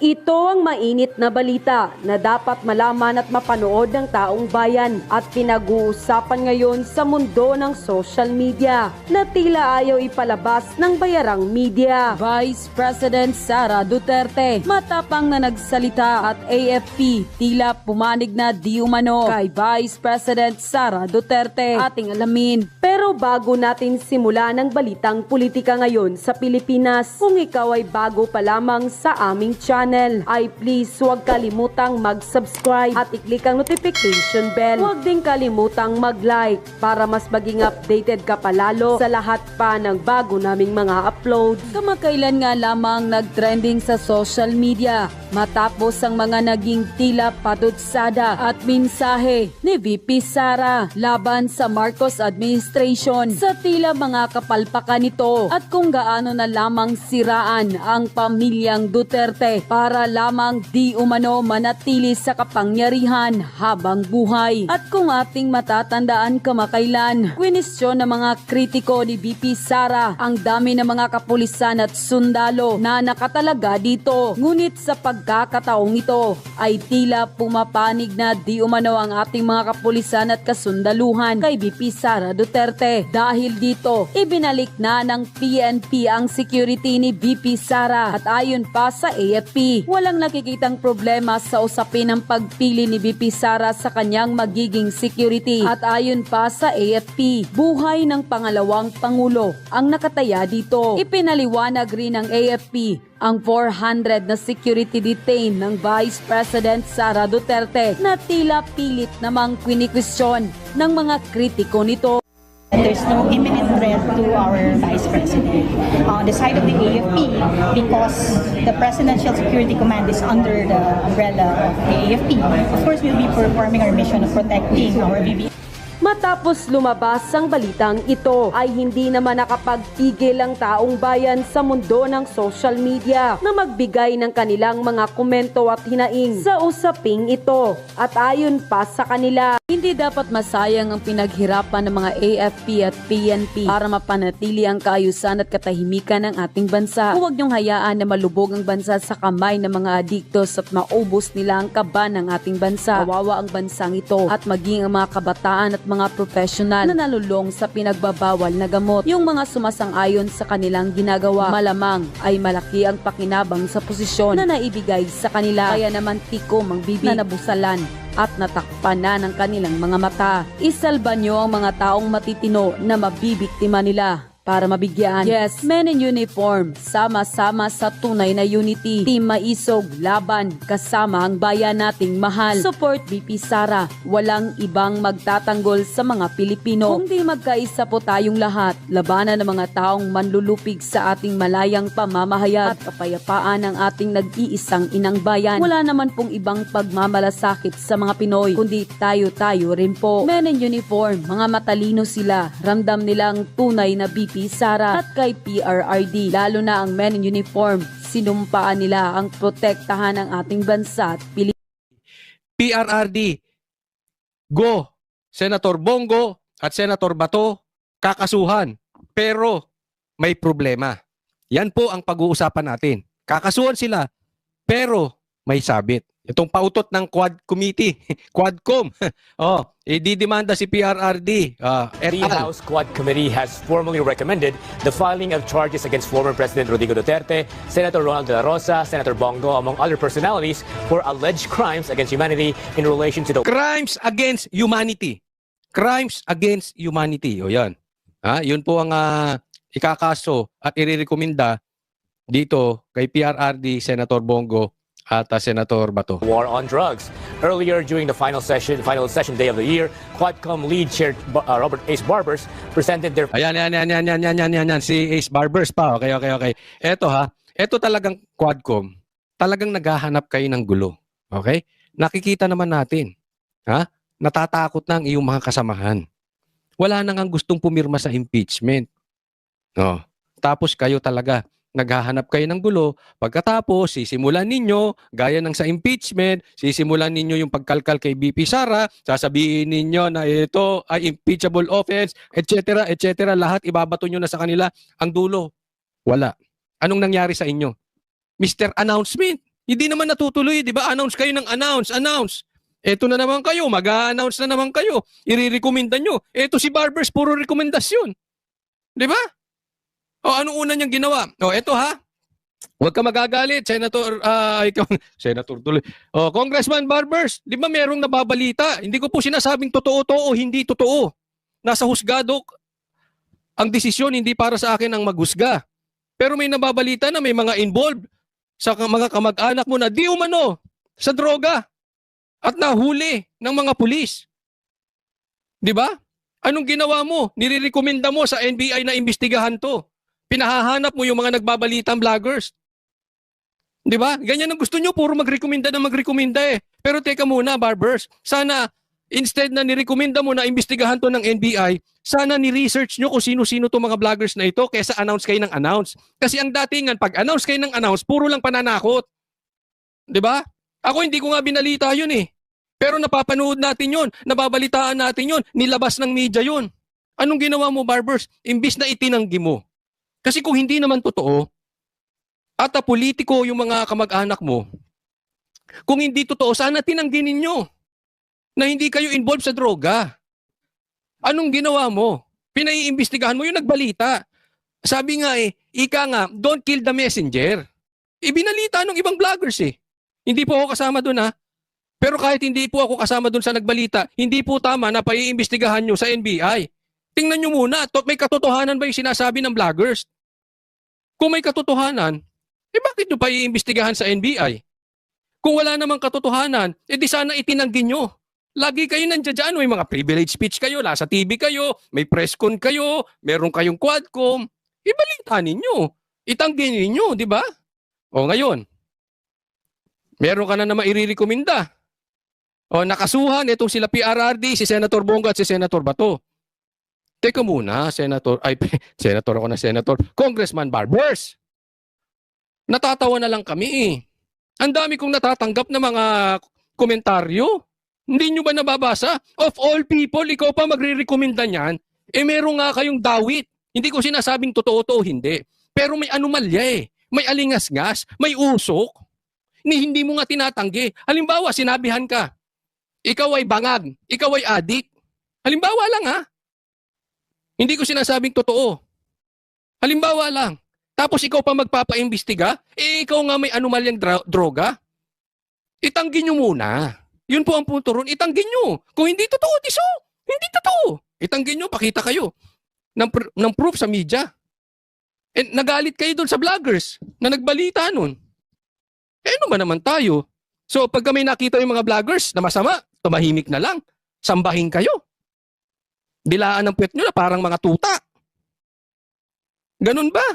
Ito ang mainit na balita na dapat malaman at mapanood ng taong bayan at pinag-uusapan ngayon sa mundo ng social media na tila ayaw ipalabas ng bayarang media. Vice President Sara Duterte matapang na nagsalita at AFP tila pumanig na di umano kay Vice President Sara Duterte. Ating alamin. Pero bago natin simulan ang balitang politika ngayon sa Pilipinas, kung ikaw ay bago pa lamang sa aming channel, ay please huwag kalimutang mag-subscribe at i-click ang notification bell. Huwag din kalimutang mag-like para mas maging updated ka palalo sa lahat pa ng bago naming mga upload. Kamakailan nga lamang nag-trending sa social media matapos ang mga naging tila padutsada at mensahe ni VP Sara laban sa Marcos administration sa tila mga kapalpakan nito at kung gaano na lamang siraan ang pamilyang Duterte para lamang di umano manatili sa kapangyarihan habang buhay. At kung ating matatandaan kamakailan, kwinisyon ng mga kritiko ni VP Sara ang dami ng mga kapulisan at sundalo na nakatalaga dito. Ngunit sa pagkakataong ito ay tila pumapanig na di umano ang ating mga kapulisan at kasundaluhan kay VP Sara Duterte. Dahil dito, ibinalik na ng PNP ang security ni VP Sara at ayon pa sa AFP, walang nakikitang problema sa usapin ng pagpili ni VP Sara sa kanyang magiging security. At ayon pa sa AFP, buhay ng pangalawang pangulo ang nakataya dito. Ipinaliwanag rin ng AFP ang 400 na security detained ng Vice President Sara Duterte na tila pilit namang kwinikwestiyon ng mga kritiko nito. There's no imminent threat to our Vice President. On the side of the AFP, because the Presidential Security Command is under the umbrella of the AFP, of course we'll be performing our mission of protecting our BB. Matapos lumabas ang balitang ito ay hindi naman nakapagpigil ang taong bayan sa mundo ng social media na magbigay ng kanilang mga komento at hinaing sa usaping ito. At ayon pa sa kanila, hindi dapat masayang ang pinaghirapan ng mga AFP at PNP para mapanatili ang kaayusan at katahimikan ng ating bansa. Huwag niyong hayaan na malubog ang bansa sa kamay ng mga adiktos at maubos nila ang kaba ng ating bansa. Kawawa ang bansang ito at maging ang mga kabataan at mga profesional na nalulong sa pinagbabawal na gamot. Yung mga sumasang-ayon sa kanilang ginagawa, malamang ay malaki ang pakinabang sa posisyon na naibigay sa kanila. Kaya naman tikom ang bibig na nabusalan at natakpan na ng kanilang mga mata. Isalba nyo ang mga taong matitino na mabibiktima nila para mabigyan. Yes, men in uniform, sama-sama sa tunay na unity. Team Maisog, laban, kasama ang bayan nating mahal. Support VP Sara. Walang ibang magtatanggol sa mga Pilipino. Kung di magkaisa po tayong lahat, labanan ng mga taong manlulupig sa ating malayang pamamahayag at kapayapaan ng ating nag-iisang inang bayan. Wala naman pong ibang pagmamalasakit sa mga Pinoy, kundi tayo-tayo rin po. Men in uniform, mga matalino sila. Ramdam nilang tunay na VP Sara at kay PRRD, lalo na ang men in uniform, sinumpaan nila ang protektahan ng ating bansa at Pilipinas. PRRD, go! Senator Bongo at Senator Bato, kakasuhan. Pero may problema. Yan po ang pag-uusapan natin. Kakasuhan sila, pero may sabit. Itong pautot ng Quad Committee, Quadcom. Ididemanda si PRRD. The House Quad Committee has formally recommended the filing of charges against former President Rodrigo Duterte, Senator Ronald De La Rosa, Senator Bongo, among other personalities, for alleged crimes against humanity in relation to the Crimes against humanity. Crimes against humanity. O yan. Yun po ang ikakaso at irerekomenda dito kay PRRD, Senator Bongo, at Senator Bato. war on drugs. Earlier during the final session day of the year, Quadcom lead chair Robert Ace Barbers presented their Ayan. Si Ace Barbers pa. Okay. Ito talagang Quadcom. Talagang naghahanap kayo ng gulo. Okay? Nakikita naman natin. Natatakot na ang iyong mga kasamahan. Wala nang gustong pumirma sa impeachment. No. Tapos kayo talaga naghahanap kayo ng gulo, pagkatapos sisimulan ninyo, gaya ng sa impeachment, sisimulan ninyo yung pagkalkal kay VP Sara, sasabihin ninyo na ito ay impeachable offense, etc., etc., lahat ibabato nyo na sa kanila. Ang dulo, wala. Anong nangyari sa inyo? Mr. Announcement, Hindi naman natutuloy, di ba? Announce kayo ng announce. Eto na naman kayo, mag-a-announce na naman kayo. Irirekomenda nyo. Eto si Barbers, puro rekomendasyon. Di ba? O, anong una niyang ginawa? O, eto ha. Huwag ka magagalit, Senator, ikaw, Senator tuloy. O, Congressman Barbers, di ba merong nababalita? Hindi ko po sinasabing totoo to o hindi totoo. Nasa husgado ang desisyon, hindi para sa akin ang maghusga. Pero may nababalita na may mga involved sa mga kamag-anak mo na di umano sa droga at nahuli ng mga pulis. Di ba? Anong ginawa mo? Nirekomenda mo sa NBI na imbestigahan to. Pinahahanap mo yung mga nagbabalitang vloggers. Di ba? Ganyan ang gusto nyo, puro magrekomenda eh. Pero teka muna, Barbers, sana instead na nirekomenda mo na imbestigahan to ng NBI, sana ni-research nyo kung sino-sino to mga vloggers na ito kaysa announce kayo ng announce. Kasi ang datingan, pag announce kayo ng announce, puro lang pananakot. Di ba? Ako hindi ko nga binalita yun eh. Pero napapanood natin yun, nababalitaan natin yun, nilabas ng media yun. Anong ginawa mo, Barbers? Imbis na itinanggi mo. Kasi kung hindi naman totoo, at politiko yung mga kamag-anak mo, kung hindi totoo, sana tinanggi ninyo na hindi kayo involved sa droga. Anong ginawa mo? Pinaiimbestigahan mo yung nagbalita. Sabi nga ika nga, don't kill the messenger. Ibinalita ng ibang vloggers eh. Hindi po ako kasama doon ha. Pero kahit hindi po ako kasama doon sa nagbalita, hindi po tama na paiimbestigahan nyo sa NBI. Tingnan nyo muna, may katotohanan ba yung sinasabi ng vloggers? Kung may katotohanan, bakit nyo paiimbestigahan sa NBI? Kung wala namang katotohanan, di sana itinanggi nyo. Lagi kayo nandiyan dyan, may mga privilege speech kayo, nasa TV kayo, may press con kayo, meron kayong quadcom. Ibalita ninyo. Itanggi ninyo, di ba? O ngayon, meron ka na naman irirekomenda. O nakasuhan, itong sila PRRD, si Senator Bongo at si Senator Bato. Teka muna, Senator Congressman Barbers. Natatawa na lang kami eh. Ang dami kong natatanggap na mga komentaryo. Hindi nyo ba nababasa? Of all people, ikaw pa magre-recommenda niyan, meron nga kayong dawit. Hindi ko sinasabing totoo to o hindi. Pero may anomalya eh. May alingas-ngas, may usok. Hindi mo nga tinatanggi. Halimbawa, sinabihan ka, ikaw ay bangag, ikaw ay adik. Halimbawa lang ha. Hindi ko sinasabing totoo. Halimbawa lang. Tapos ikaw pa magpapaimbestiga, ikaw nga may anomalyang droga. Itanggi nyo muna. Yun po ang punto ron, itanggi nyo. Kung hindi totoo, hindi totoo. Itanggi nyo, pakita kayo ng proof sa media. And nagalit kayo doon sa vloggers na nagbalita nun. Ano ba naman tayo? So pag may nakita yung mga vloggers na masama, tumahimik na lang. Sambahin kayo. Dilaan ng puwet nyo na parang mga tuta. Ganun ba?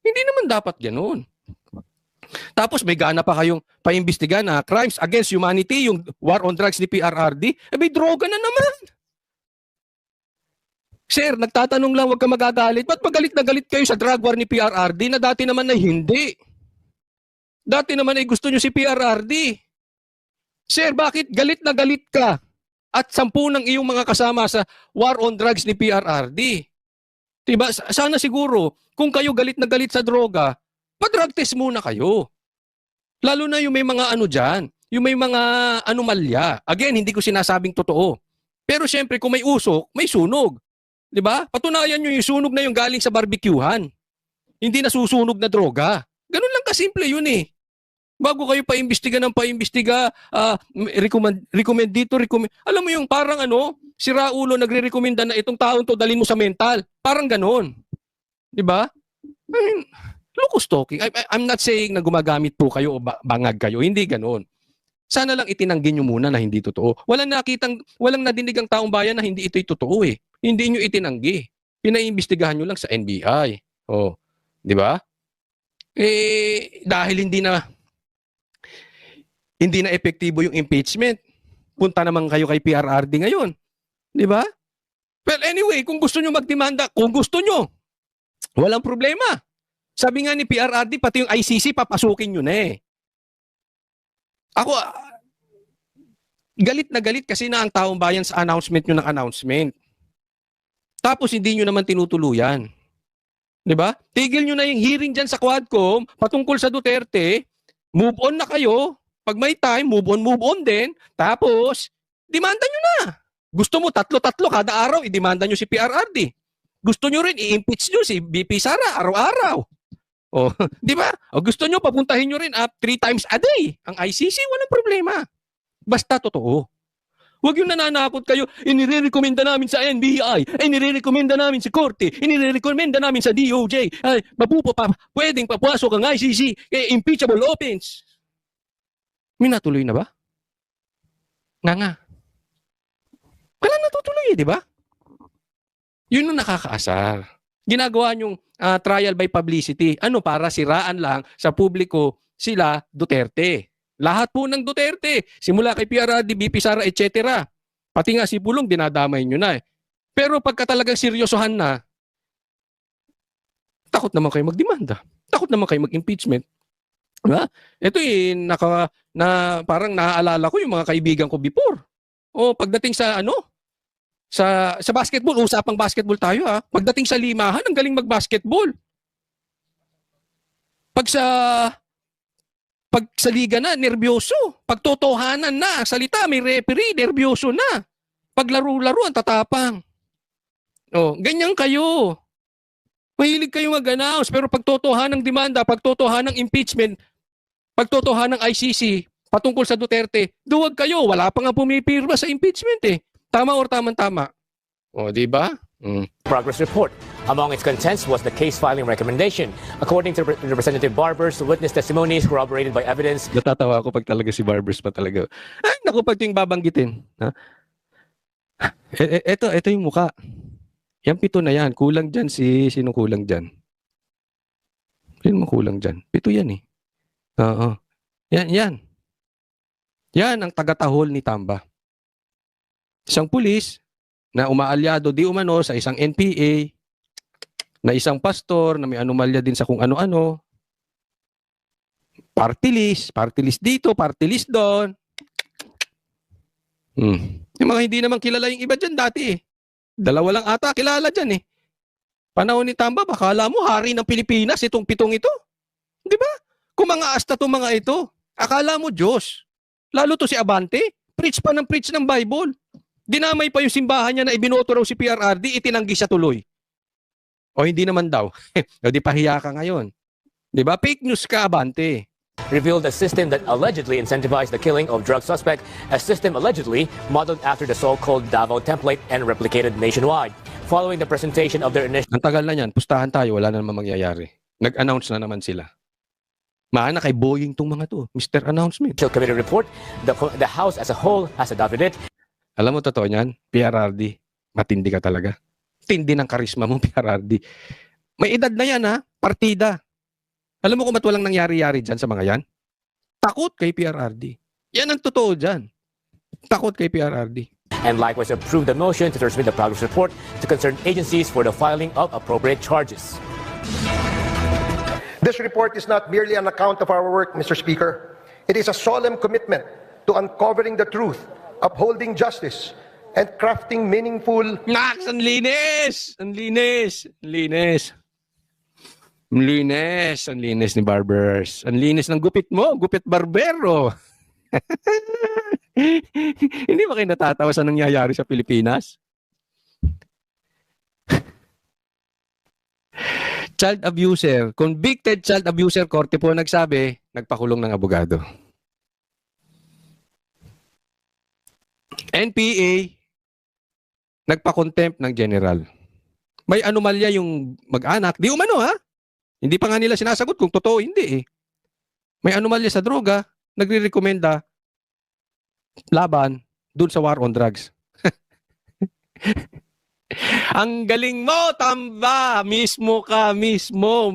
Hindi naman dapat ganun. Tapos may gana pa kayong paimbestiga na crimes against humanity, yung war on drugs ni PRRD, may droga na naman. Sir, nagtatanong lang, huwag ka magagalit. Ba't magalit na galit kayo sa drug war ni PRRD na dati naman ay hindi? Dati naman ay gusto nyo si PRRD. Sir, bakit galit na galit ka at 10 ng iyong mga kasama sa war on drugs ni PRRD? Diba? Sana siguro, kung kayo galit na galit sa droga, pa-drug test muna kayo. Lalo na yung may mga ano dyan, yung may mga anomalya. Again, hindi ko sinasabing totoo. Pero syempre, kung may usok, may sunog. Diba? Patunayan nyo yung sunog na yung galing sa barbecuehan. Hindi na susunog na droga. Ganun lang kasimple yun eh. Bago kayo paimbestiga ng paimbestiga, recommend dito, recommend. Alam mo yung parang si Raulo nagre-recommenda na itong taon to dalhin mo sa mental. Parang ganon. Diba? I mean, locus talking. I'm not saying na gumagamit po kayo o bangag kayo. Hindi ganon. Sana lang itinanggi nyo muna na hindi totoo. Walang nadinig ang taong bayan na hindi ito'y totoo eh. Hindi nyo itinanggi. Pinaimbestigahan nyo lang sa NBI. Oh, di ba? Dahil hindi na epektibo yung impeachment. Punta naman kayo kay PRRD ngayon. Di ba? Well, anyway, kung gusto nyo magdemanda, kung gusto nyo, walang problema. Sabi nga ni PRRD, pati yung ICC, papasukin nyo na eh. Ako, galit na galit kasi na ang taong bayan sa announcement nyo ng announcement. Tapos hindi nyo naman tinutuluyan. Di ba? Tigil nyo na yung hearing dyan sa Quadcom patungkol sa Duterte Move on na kayo. Pag may time, move on din. Tapos, demanda nyo na. Gusto mo, tatlo-tatlo kada araw, i-demanda nyo si PRRD. Gusto nyo rin, i-impeach nyo si BP Sara araw-araw. O, di ba? O gusto nyo, papuntahin nyo rin 3 times a day. Ang ICC, walang problema. Basta totoo. Huwag yung nananakot kayo, inire-recommenda namin sa NBI, inire-recommenda namin sa Korte, inire-recommenda namin sa DOJ, ay, pwedeng papasok ang ICC, impeachable offense. May natuloy na ba? Nga. Wala natutuloy di ba? Yun ang nakakaasar. Ginagawa nyong trial by publicity. Ano, para siraan lang sa publiko sila Duterte. Lahat po ng Duterte. Simula kay PRRD, BP Sara, etc. Pati nga si Pulong, dinadamay nyo na eh. Pero pagka talagang seryosohan na, takot naman kayo magdemanda. Takot naman kayo mag-impeachment. Diba? Ito parang naaalala ko yung mga kaibigan ko before. O pagdating sa sa basketball, usapang basketball tayo ha. Pagdating sa limahan, ang galing mag-basketball. Pag sa liga na, nervyoso. Pag totohanan na, salita, may referee, nervyoso na. Pag laro-laro, ang tatapang. O, ganyan kayo. Mahilig kayo mag-announce, pero pag totohanan ng demanda, pag totohanan ng impeachment, pag totohanan ng ICC, patungkol sa Duterte, duwag kayo. Wala pa nga pumipirma sa impeachment eh. Tama or tama-tama? O, di ba? Progress report. Among its contents was the case filing recommendation. According to Representative Barbers, witness testimonies corroborated by evidence. Natatawa ako pag talaga si Barbers pa talaga. Ay, naku, pag yung babanggitin. Ha? Ito yung muka. Yan 7 na yan. Kulang dyan sino kulang dyan? Sino mo kulang dyan? 7 yan eh. Oo. Yan. Yan ang tagatahol ni Tamba. Isang pulis na umaalyado di umano sa isang NPA, na isang pastor na may anomalya din sa kung ano-ano, party list dito, party list doon. Yung mga hindi naman kilala yung iba dyan dati eh. 2 lang ata kilala dyan eh. Panahon ni Tamba, bakala mo hari ng Pilipinas itong 7 ito. Di ba? Kung mga asta itong mga ito, akala mo Diyos. Lalo to si Abante, preach ng Bible. Dinamay pa yung simbahan niya na ibinoto raw si PRRD, itinanggi siya tuloy. O hindi naman daw. O di pahiya ka ngayon. Di ba? Fake news ka, Abante. Revealed a system that allegedly incentivized the killing of drug suspect, a system allegedly modeled after the so-called Davao template and replicated nationwide. Following the presentation of their initial Ang tagal na yan, pustahan tayo, wala na naman mangyayari. Nag-announce na naman sila. Maana kay Boying tong mga to, Mr. Announcement. committee report, the House as a whole has adopted it. Alam mo totoo niyan, PRRD, matindi ka talaga. Tindi ng karisma mo, PRRD. May edad na yan ha, partida. Alam mo kung ba't walang nangyari-yari dyan sa mga yan? Takot kay PRRD. Yan ang totoo dyan. Takot kay PRRD. And likewise approved the motion to transmit the progress report to concerned agencies for the filing of appropriate charges. This report is not merely an account of our work, Mr. Speaker. It is a solemn commitment to uncovering the truth, upholding justice, and crafting meaningful... Max, ang linis! Ang linis! Ang linis! Ang linis! Ang linis ni Barbers. Ang linis ng gupit mo, gupit barbero. Hindi ba kayo natatawa sa nangyayari sa Pilipinas? Child abuser, convicted child abuser, korte po nagsabi, nagpakulong ng abogado. NPA, nagpa-contempt ng general. May anomalya yung mag-anak. Di umano ha? Hindi pa nga nila sinasagot kung totoo, hindi eh. May anomalya sa droga, nagre-recommenda laban dun sa war on drugs. Ang galing mo, Tamba! Mismo ka, mismo.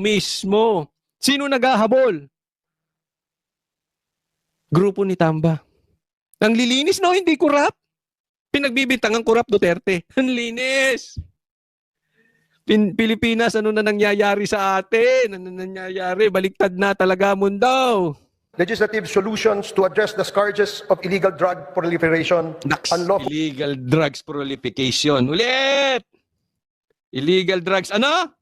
Sino naghahabol? Grupo ni Tamba. Ang lilinis, no? Hindi kurap. Pinagbibintang ang kurap Duterte. Ang linis! Pilipinas, ano na nangyayari sa atin? Ano nangyayari? Baliktad na talaga mundo. legislative solutions to address the scourges of illegal drug proliferation, unlawful Illegal drugs proliferation. Ulit! Illegal drugs, ano?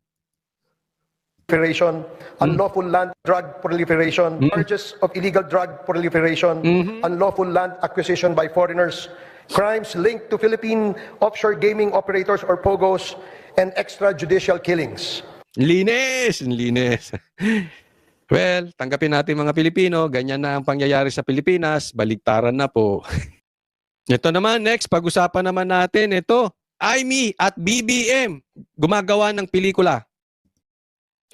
proliferation, unlawful land drug proliferation, charges of illegal drug proliferation, unlawful land acquisition by foreigners, crimes linked to Philippine offshore gaming operators or POGOs, and extrajudicial killings. Linis! Linis. Well, tanggapin natin mga Pilipino, ganyan na ang pangyayari sa Pilipinas, baligtaran na po. Ito naman, next, pag-usapan naman natin, ito, Aimee at BBM, gumagawa ng pelikula.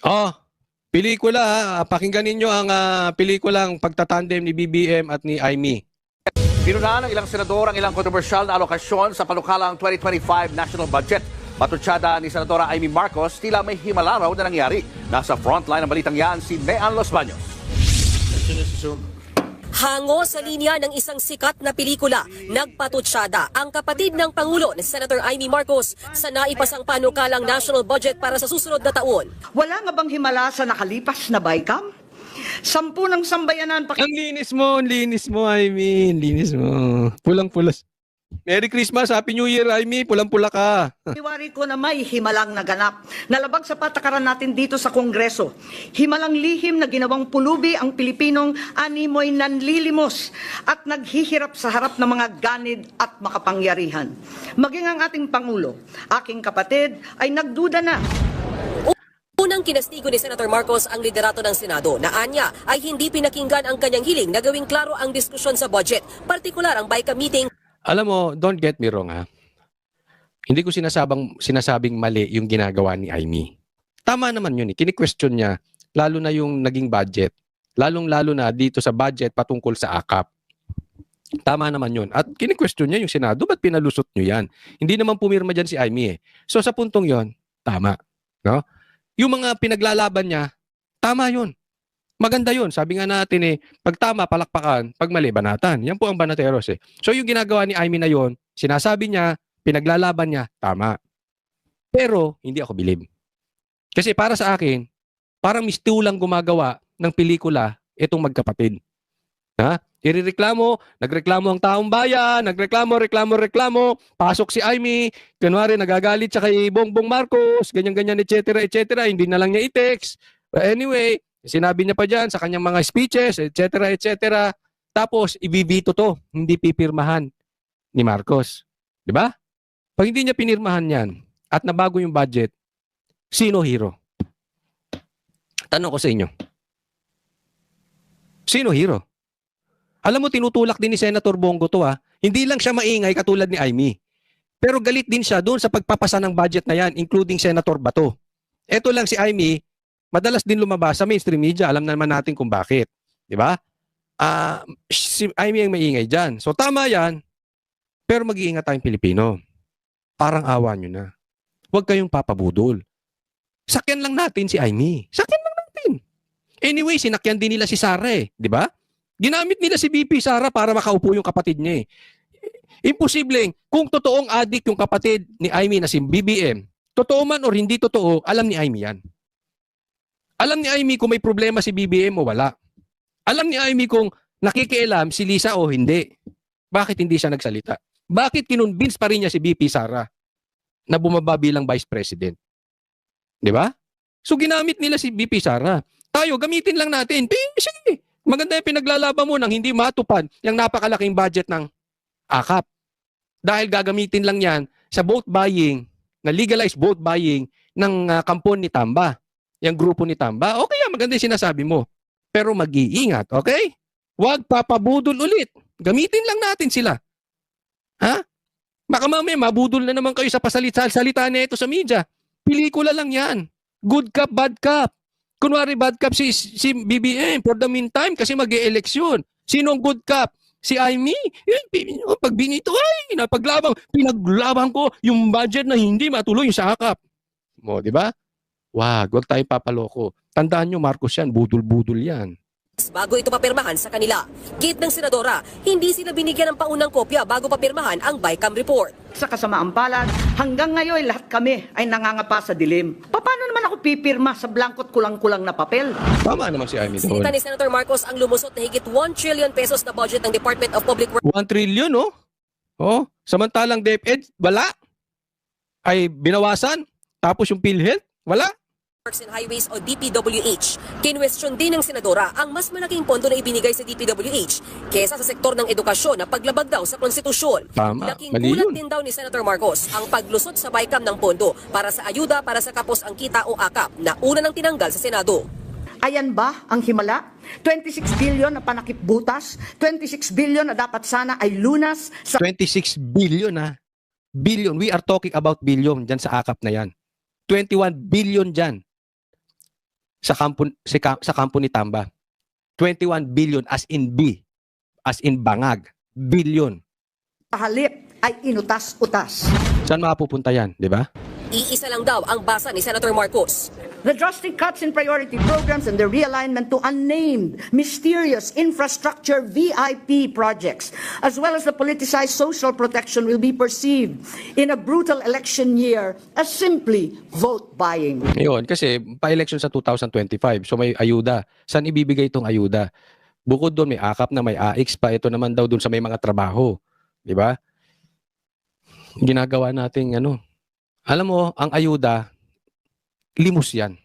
Oh, pelikula ha. Pakinggan ninyo ang pelikulang pagtatandem ni BBM at ni Aimee. Pinunahan ng ilang senador ang ilang kontrobersyal na alokasyon sa panukalang 2025 national budget. Patutsada ni Senadora Aimee Marcos, tila may himala raw na nangyari. Nasa frontline ng balitang yan si Mean Los Baños. Hango sa linya ng isang sikat na pelikula, nagpatutsada ang kapatid ng Pangulo ni Senator Aimee Marcos sa naipasang panukalang national budget para sa susunod na taon. Wala nga bang himala sa nakalipas na BICAM? 10 ng sambayanan Ang linis mo, Aimee. Ang linis mo. Pulang-pulas. Merry Christmas, Happy New Year, Aimee. Pulang-pula ka. pakiwari ko na may himalang naganap. Nalabag sa patakaran natin dito sa Kongreso. Himalang lihim na ginawang pulubi ang Pilipinong animoy nanlilimos at naghihirap sa harap ng mga ganid at makapangyarihan. Maging ang ating Pangulo, aking kapatid, ay nagduda na. Unang kinastigo ni Senator Marcos ang liderato ng Senado na anya ay hindi pinakinggan ang kanyang hiling na gawing klaro ang diskusyon sa budget, partikular ang BICAM meeting. Alam mo, don't get me wrong ha. Hindi ko sinasabing mali yung ginagawa ni Aimee. Tama naman yun eh. Kini-question niya, lalo na yung naging budget. Lalong-lalo na dito sa budget patungkol sa AKAP. Tama naman yun. At kini-question niya yung Senado, ba't pinalusot nyo yan? Hindi naman pumirma dyan si Aimee eh. So sa puntong yon, tama. No? Yung mga pinaglalaban niya, tama yun. Maganda yun. Sabi nga natin eh, pag tama, palakpakan, pag mali, banatan. Yan po ang banateros eh. So yung ginagawa ni Aimee na yun, sinasabi niya, pinaglalaban niya, tama. Pero, hindi ako bilib. Kasi para sa akin, parang mistulang gumagawa ng pelikula itong magkapatid. Ha? Nagreklamo ang taong bayan, reklamo, pasok si Aimee, kunwari nagagalit siya kay Bongbong Marcos, ganyan-ganyan, etc., hindi na lang niya i-text. But anyway, sinabi niya pa dyan sa kanyang mga speeches, etc. Tapos, ibibito to. Hindi pipirmahan ni Marcos. Di ba? Pag hindi niya pinirmahan yan at nabago yung budget, sino hero? Tanong ko sa inyo. Sino hero? Alam mo, tinutulak din ni Senator Bongo to ha. Hindi lang siya maingay katulad ni Aimee. Pero galit din siya doon sa pagpapasa ng budget na yan, including Senator Bato. Eto lang si Aimee, madalas din lumabas sa mainstream media. Alam naman natin kung bakit. Di ba? Si Aimee ang maingay dyan. So tama yan. Pero mag-iingat tayong Pilipino. Parang awa nyo na. Huwag kayong papabudol. Sakyan lang natin si Aimee. Sakyan lang natin. Anyway, sinakyan din nila si Sara eh. Di ba? Ginamit nila si BP Sara para makaupo yung kapatid niya eh. Imposibleng, kung totoong adik yung kapatid ni Aimee na si BBM, totoo man or hindi totoo, alam ni Aimee yan. Alam ni Aimee kung may problema si BBM o wala. Alam ni Aimee kung nakikialam si Lisa o hindi. Bakit hindi siya nagsalita? Bakit kinonvince pa rin niya si BP Sara na bumaba bilang Vice President? Di ba? So ginamit nila si BP Sara. Tayo, gamitin lang natin. Sige, maganda yung pinaglalaban mo nang hindi matupad yung napakalaking budget ng AKAP. Dahil gagamitin lang yan sa vote buying, na legalized vote buying ng kampon ni Tamba. Yung grupo ni Tamba. Okay, maganda yung sinasabi mo. Pero mag-iingat, okay? Huwag papabudol ulit. Gamitin lang natin sila. Ha? Baka mamaya mabudol na naman kayo sa pasalita na ito sa media. Pelikula lang yan. Good cop, bad cop. Kunwari bad cop si BBM for the meantime kasi mag-e-eleksyon. Sino ang good cop? Si Aimee. Pag binito, pinaglaban ko yung budget na hindi matuloy yung sa AKAP. Mo, di ba? Wag tayong papaloko. Tandaan nyo, Marcos yan, budol-budol yan. Bago ito papirmahan sa kanila. Gate ng Senadora, hindi sila binigyan ng paunang kopya bago papirmahan ang BICAM report. Sa kasamaang palad, hanggang ngayon lahat kami ay nangangapa sa dilim. Paano naman ako pipirma sa blankot kulang-kulang na papel? Tama naman si Aimee doon. Sinita ni Senator Marcos ang lumusot na higit 1 trillion pesos na budget ng Department of Public Works. 1 trillion, oh. Oh, samantalang DepEd, wala. Ay binawasan. Tapos yung PhilHealth, wala. Works and Highways o DPWH. Kinwestiyon din ng senadora ang mas malaking pondo na ibinigay sa DPWH kesa sa sektor ng edukasyon na paglabag daw sa konstitusyon. Tama, Laking mali gulat yun. din daw ni Senator Marcos ang paglusot sa BICAM ng pondo para sa ayuda para sa kapos ang kita o akap na una nang tinanggal sa Senado. Ayan ba ang himala? 26 billion na panakip butas, 26 billion na dapat sana ay lunas sa 26 billion ha. Billion. We are talking about billion dyan sa akap na yan. 21 billion dyan sa kampo ni Tamba. 21 billion as in B. As in bangag. Billion. halip ay inutas-utas. Saan mapupunta yan, di ba? Iisa lang daw ang basa ni Senator Marcos. The drastic cuts in priority programs and the realignment to unnamed, mysterious infrastructure VIP projects, as well as the politicized social protection will be perceived in a brutal election year as simply vote buying. Ngayon, kasi pa-election sa 2025, so may ayuda. Saan ibibigay itong ayuda? Bukod doon, may akap na may AX pa. Ito naman daw doon sa may mga trabaho. Di ba? Ginagawa nating ano. Alam mo, ang ayuda, limos yan.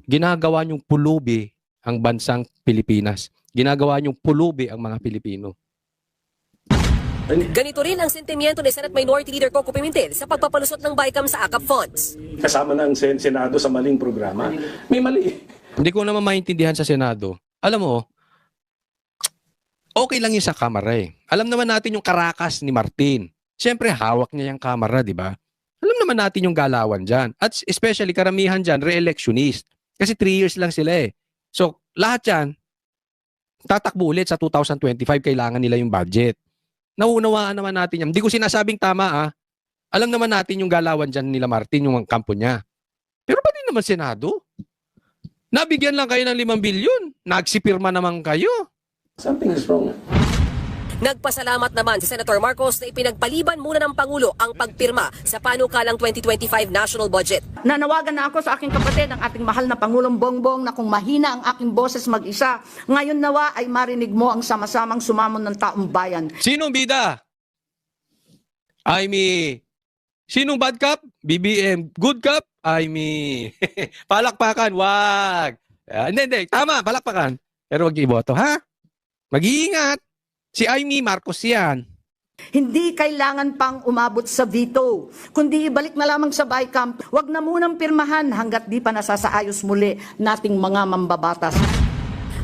Ginagawa niyong pulubi ang bansang Pilipinas. Ginagawa niyong pulubi ang mga Pilipino. Ganito rin ang sentimiento ni Senate Minority Leader Coco Pimentel sa pagpapalusot ng BICAM sa AKAP funds. Kasama na ang Senado sa maling programa. May mali. Hindi ko naman maintindihan sa Senado. Alam mo, okay lang yun sa kamara eh. Alam naman natin yung karakas ni Martin. Siyempre, hawak niya yung kamara, di ba? Alam naman natin yung galawan dyan. At especially, karamihan dyan, re-electionist. Kasi 3 years lang sila eh. So, lahat yan, tatakbo ulit sa 2025, kailangan nila yung budget. Nauunawaan naman natin yan. Hindi ko sinasabing tama ah. Alam naman natin yung galawan dyan nila Martin, yung kampo niya. Pero ba din naman Senado? Nabigyan lang kayo ng 5 bilyon. Nagsipirma naman kayo. Something is wrong. Nagpasalamat naman si Senator Marcos na ipinagpaliban muna ng Pangulo ang pagpirma sa panukalang 2025 national budget. Nanawagan na ako sa aking kapatid, ang ating mahal na Pangulong Bongbong, na kung mahina ang aking boses mag-isa, ngayon nawa ay marinig mo ang sama-samang sumamon ng taong bayan. Sinong bida? Sinong bad cop? BBM. Good cop? Palakpakan, wag. Hindi. Tama, palakpakan. Pero wag iboto, ha? Mag-iingat. Si Amy Marcos yan. Hindi kailangan pang umabot sa veto, kundi ibalik na lamang sa BICAM. Huwag na munang pirmahan hanggat di pa nasasaayos muli nating mga mambabatas.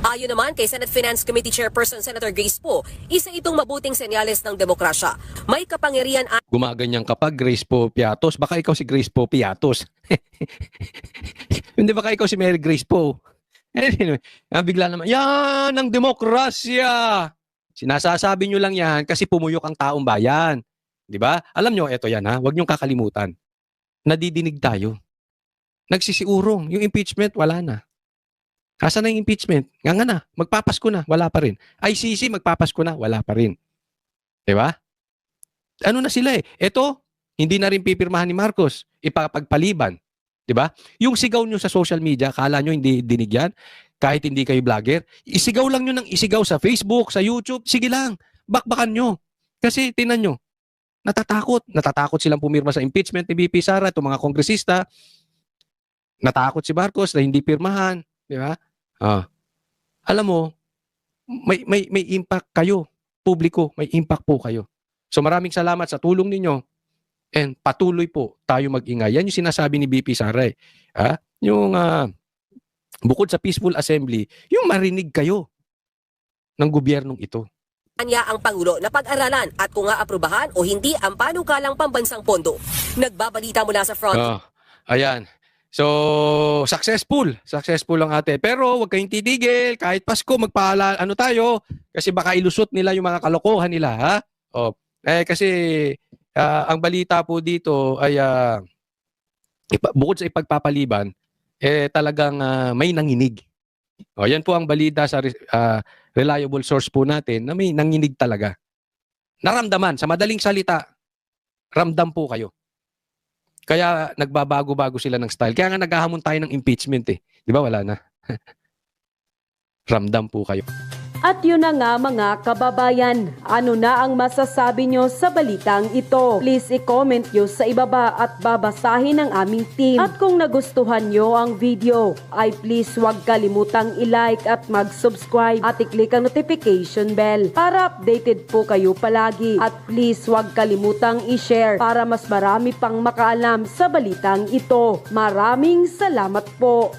Ayon naman kay Senate Finance Committee Chairperson Senator Grace Poe, isa itong mabuting senyales ng demokrasya. May kapangyarihan Gumaganyan kapag Grace Poe Piatos. Baka ikaw si Grace Poe Piatos. Hindi baka ikaw si Mary Grace Poe. Anyway, bigla naman, yan ang demokrasya. Sinasasabi nyo lang yan kasi pumuyok ang taong bayan. Di ba? Alam nyo, eto yan ha. Huwag nyo kakalimutan. Nadidinig tayo. Nagsisiurong. Yung impeachment, wala na. Asa na yung impeachment? Nga na. Magpapasko na. Wala pa rin. ICC, magpapasko na. Wala pa rin. Di ba? Ano na sila eh. Eto, hindi na rin pipirmahan ni Marcos. Ipapagpaliban. Di ba? Yung sigaw nyo sa social media, kala nyo hindi dinig yan? Kahit hindi kayo vlogger, isigaw lang nyo ng isigaw sa Facebook, sa YouTube, sige lang, bakbakan nyo. Kasi tinan nyo, natatakot silang pumirma sa impeachment ni BP Sara, itong mga kongresista, natakot si Marcos na hindi pirmahan, di ba? Alam mo, may impact kayo, publiko, may impact po kayo. So maraming salamat sa tulong ninyo, and patuloy po tayo mag-ingay. Yan yung sinasabi ni BP Sara eh. Yung bukod sa peaceful assembly, yung marinig kayo ng gobyernong ito. niya ang Pangulo na pag-aralan at kung aaprubahan o hindi ang panukalang pambansang pondo. Nagbabalita mula sa front. Ayan. So, successful. Successful ang ate. Pero huwag kayong titigil. Kahit Pasko, ano tayo. Kasi baka ilusot nila yung mga kalokohan nila. Ha? Kasi ang balita po dito ay bukod sa ipagpapaliban, talagang may nanginig. Yan po ang balita sa reliable source po natin na may nanginig talaga. Naramdaman, sa madaling salita, ramdam po kayo. Kaya nagbabago-bago sila ng style. Kaya nga naghahamon tayo ng impeachment eh. Di ba wala na? Ramdam po kayo. At yun na nga mga kababayan, ano na ang masasabi nyo sa balitang ito? Please i-comment nyo sa ibaba at babasahin ng aming team. At kung nagustuhan nyo ang video, ay please huwag kalimutang i-like at mag-subscribe at i-click ang notification bell para updated po kayo palagi. At please huwag kalimutang i-share para mas marami pang makaalam sa balitang ito. Maraming salamat po.